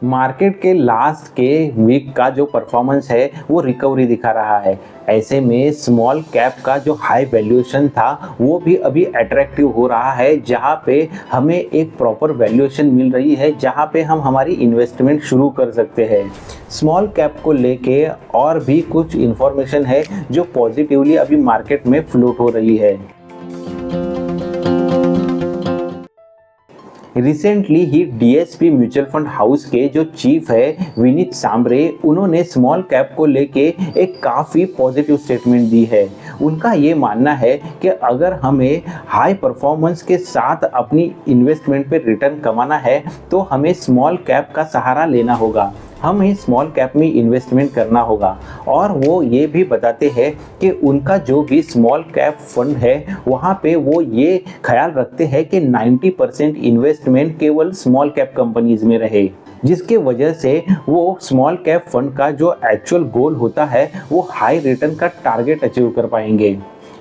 Market के last के week का जो परफॉर्मेंस है वो रिकवरी दिखा रहा है। ऐसे में स्मॉल कैप का जो हाई वैल्यूएशन था वो भी अभी अट्रैक्टिव हो रहा है, जहां पे हमें एक प्रॉपर वैल्यूएशन मिल रही है, जहां पे हम हमारी इन्वेस्टमेंट शुरू कर सकते हैं। स्मॉल कैप को लेके और भी कुछ इन्फॉर्मेशन है जो पॉजिटिवली अभी मार्केट में फ्लोट हो रही है। रिसेंटली ही डीएसपी म्यूचुअल फंड हाउस के जो चीफ है विनीत सांबरे, उन्होंने स्मॉल कैप को लेके एक काफ़ी पॉजिटिव स्टेटमेंट दी है। उनका ये मानना है कि अगर हमें हाई परफॉर्मेंस के साथ अपनी इन्वेस्टमेंट पे रिटर्न कमाना है तो हमें स्मॉल कैप का सहारा लेना होगा, हमें स्मॉल कैप में इन्वेस्टमेंट करना होगा। और वो ये भी बताते हैं कि उनका जो भी स्मॉल कैप फंड है वहाँ पे वो ये ख्याल रखते हैं कि 90% इन्वेस्टमेंट केवल स्मॉल कैप कंपनीज में रहे, जिसके वजह से वो स्मॉल कैप फंड का जो एक्चुअल गोल होता है वो हाई रिटर्न का टारगेट अचीव कर पाएंगे।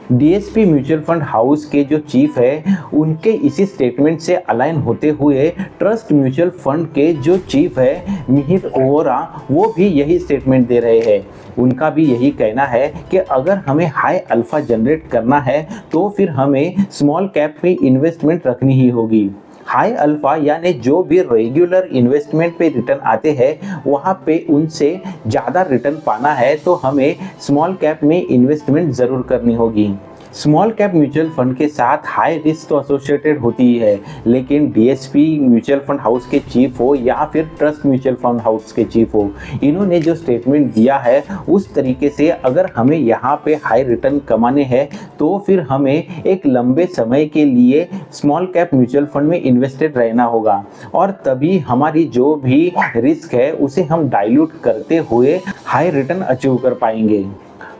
डीएसपी म्यूचुअल फंड हाउस के जो चीफ है उनके इसी स्टेटमेंट से अलाइन होते हुए ट्रस्ट म्यूचुअल फंड के जो चीफ है मिहिर ओरा, वो भी यही स्टेटमेंट दे रहे हैं। उनका भी यही कहना है कि अगर हमें हाई अल्फा जनरेट करना है तो फिर हमें स्मॉल कैप में इन्वेस्टमेंट रखनी ही होगी। हाई अल्फा यानी जो भी रेगुलर इन्वेस्टमेंट पे रिटर्न आते हैं वहाँ पे उनसे ज़्यादा रिटर्न पाना है तो हमें स्मॉल कैप में इन्वेस्टमेंट ज़रूर करनी होगी। स्मॉल कैप म्यूचुअल फंड के साथ हाई रिस्क तो एसोसिएटेड होती ही है, लेकिन डीएसपी म्यूचुअल फंड हाउस के चीफ हो या फिर ट्रस्ट म्यूचुअल फंड हाउस के चीफ हो, इन्होंने जो स्टेटमेंट दिया है उस तरीके से अगर हमें यहाँ पे हाई रिटर्न कमाने हैं तो फिर हमें एक लंबे समय के लिए स्मॉल कैप म्यूचुअल फंड में इन्वेस्टेड रहना होगा, और तभी हमारी जो भी रिस्क है उसे हम डाइल्यूट करते हुए हाई रिटर्न अचीव कर पाएंगे।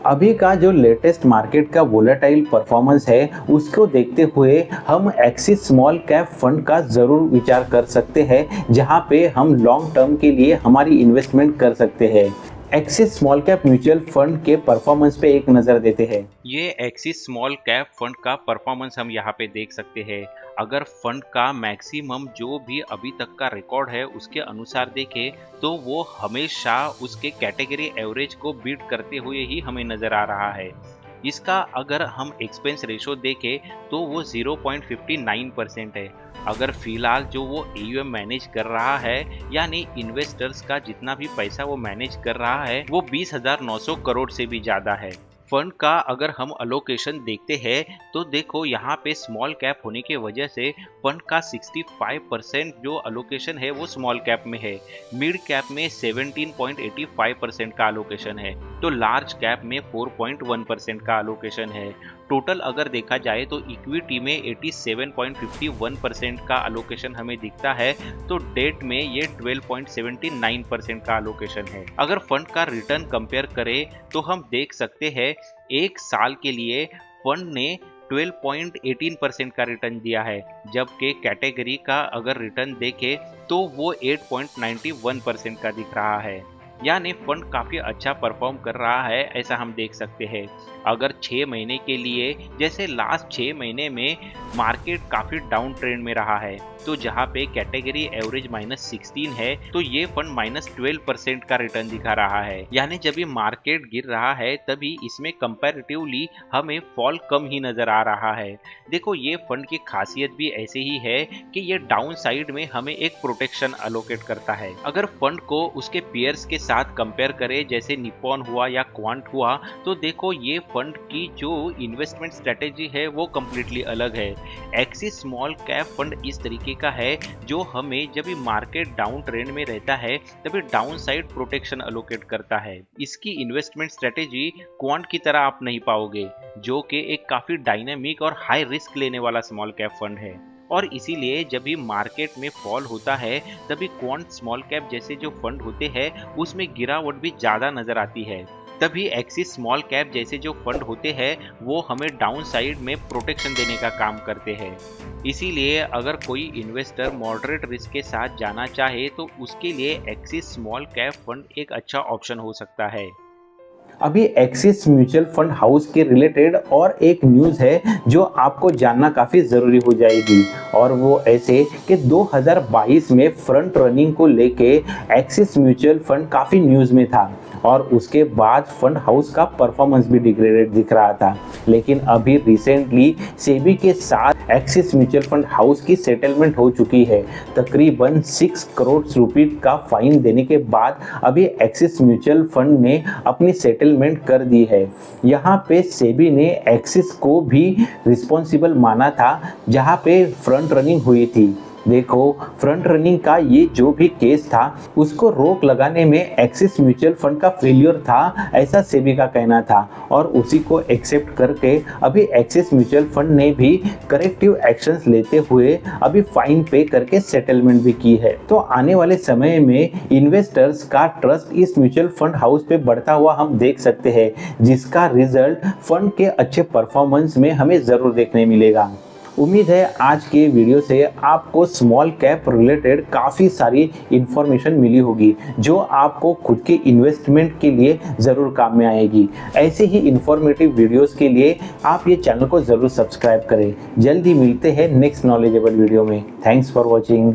अभी का जो लेटेस्ट मार्केट का वोलेटाइल परफॉर्मेंस है उसको देखते हुए हम एक्सिस स्मॉल कैप फंड का ज़रूर विचार कर सकते हैं, जहां पे हम लॉन्ग टर्म के लिए हमारी इन्वेस्टमेंट कर सकते हैं। Axis small cap mutual fund के परफॉर्मेंस पे एक नज़र देते हैं। ये एक्सिस स्मॉल कैप फंड का परफॉर्मेंस हम यहाँ पे देख सकते हैं। अगर फंड का मैक्सिमम जो भी अभी तक का रिकॉर्ड है उसके अनुसार देखें तो वो हमेशा उसके कैटेगरी एवरेज को बीट करते हुए ही हमें नजर आ रहा है। इसका अगर हम एक्सपेंस रेशो देखें तो वो 0.59% है। अगर फिलहाल जो वो एयूएम मैनेज कर रहा है यानी इन्वेस्टर्स का जितना भी पैसा वो मैनेज कर रहा है वो 20,900 करोड़ से भी ज़्यादा है। फंड का अगर हम अलोकेशन देखते हैं तो देखो यहाँ पे स्मॉल कैप होने की वजह से फंड का 65% जो अलोकेशन है वो स्मॉल कैप में है, मिड कैप में 17.85% का अलोकेशन है, तो लार्ज कैप में 4.1% का अलोकेशन है। टोटल अगर देखा जाए तो इक्विटी में 87.51% का अलोकेशन हमें दिखता है, तो डेट में ये 12.79% का अलोकेशन है। अगर फंड का रिटर्न कंपेयर करें तो हम देख सकते हैं एक साल के लिए फंड ने 12.18% का रिटर्न दिया है, जबकि कैटेगरी का अगर रिटर्न देखें तो वो 8.91% का दिख रहा है। यानी फंड काफ़ी अच्छा परफॉर्म कर रहा है ऐसा हम देख सकते हैं। अगर 6 महीने के लिए जैसे लास्ट 6 महीने में मार्केट काफ़ी डाउन ट्रेंड में रहा है, तो जहाँ पे कैटेगरी एवरेज -16 है तो ये फंड -12% का रिटर्न दिखा रहा है। यानी जब ये मार्केट गिर रहा है तभी इसमें कंपैरेटिवली हमें फॉल कम ही नजर आ रहा है। देखो ये फंड की खासियत भी ऐसे ही है कि ये डाउन साइड में हमें एक प्रोटेक्शन अलोकेट करता है। अगर फंड को उसके पियर्स के साथ कंपेयर करें जैसे निप्पॉन हुआ या क्वांट हुआ, तो देखो ये फंड की जो इन्वेस्टमेंट स्ट्रेटेजी है वो कम्प्लीटली अलग है। एक्सिस स्मॉल कैप फंड इस तरीके का है जो हमें जब भी मार्केट डाउन ट्रेंड में रहता है तभी डाउन साइड प्रोटेक्शन अलोकेट करता है। इसकी इन्वेस्टमेंट स्ट्रेटेजी क्वांट की तरह आप नहीं पाओगे, जो कि एक काफी डायनामिक और हाई रिस्क लेने वाला स्मॉल कैप फंड है, और इसीलिए जब भी मार्केट में फॉल होता है तभी क्वांट स्मॉल कैप जैसे जो फंड होते हैं उसमें गिरावट भी ज़्यादा नजर आती है। तभी एक्सिस स्मॉल कैप जैसे जो फंड होते हैं वो हमें डाउन साइड में प्रोटेक्शन देने का काम करते हैं। इसीलिए अगर कोई इन्वेस्टर मॉडरेट रिस्क के साथ जाना चाहे तो उसके लिए एक्सिस स्मॉल कैप फंड एक अच्छा ऑप्शन हो सकता है। अभी एक्सिस म्यूचुअल फंड हाउस के रिलेटेड और एक न्यूज़ है जो आपको जानना काफ़ी ज़रूरी हो जाएगी, और वो ऐसे कि 2022 में फ्रंट रनिंग को लेके एक्सिस म्यूचुअल फंड काफ़ी न्यूज़ में था और उसके बाद फंड हाउस का परफॉर्मेंस भी डिग्रेडेड दिख रहा था। लेकिन अभी रिसेंटली सेबी के साथ एक्सिस म्यूचुअल फंड हाउस की सेटलमेंट हो चुकी है। तकरीबन 6 करोड़ रुपए का फाइन देने के बाद अभी एक्सिस म्यूचुअल फंड ने अपनी सेटलमेंट कर दी है। यहाँ पे सेबी ने एक्सिस को भी रिस्पॉन्सिबल माना था जहाँ पे फ्रंट रनिंग हुई थी। देखो, फ्रंट रनिंग का ये जो भी केस था उसको रोक लगाने में एक्सिस म्यूचुअल फंड का फेलियर था, ऐसा सेबी का कहना था, और उसी को एक्सेप्ट करके अभी एक्सिस म्यूचुअल फंड ने भी करेक्टिव एक्शंस लेते हुए अभी फाइन पे करके सेटलमेंट भी की है। तो आने वाले समय में इन्वेस्टर्स का ट्रस्ट इस म्यूचुअल फंड हाउस पे बढ़ता हुआ हम देख सकते हैं, जिसका रिजल्ट फंड के अच्छे परफॉर्मेंस में हमें ज़रूर देखने मिलेगा। उम्मीद है आज के वीडियो से आपको स्मॉल कैप रिलेटेड काफ़ी सारी इन्फॉर्मेशन मिली होगी जो आपको खुद के इन्वेस्टमेंट के लिए ज़रूर काम में आएगी। ऐसे ही इन्फॉर्मेटिव वीडियोस के लिए आप ये चैनल को ज़रूर सब्सक्राइब करें। जल्दी मिलते हैं नेक्स्ट नॉलेजेबल वीडियो में। Thanks for watching.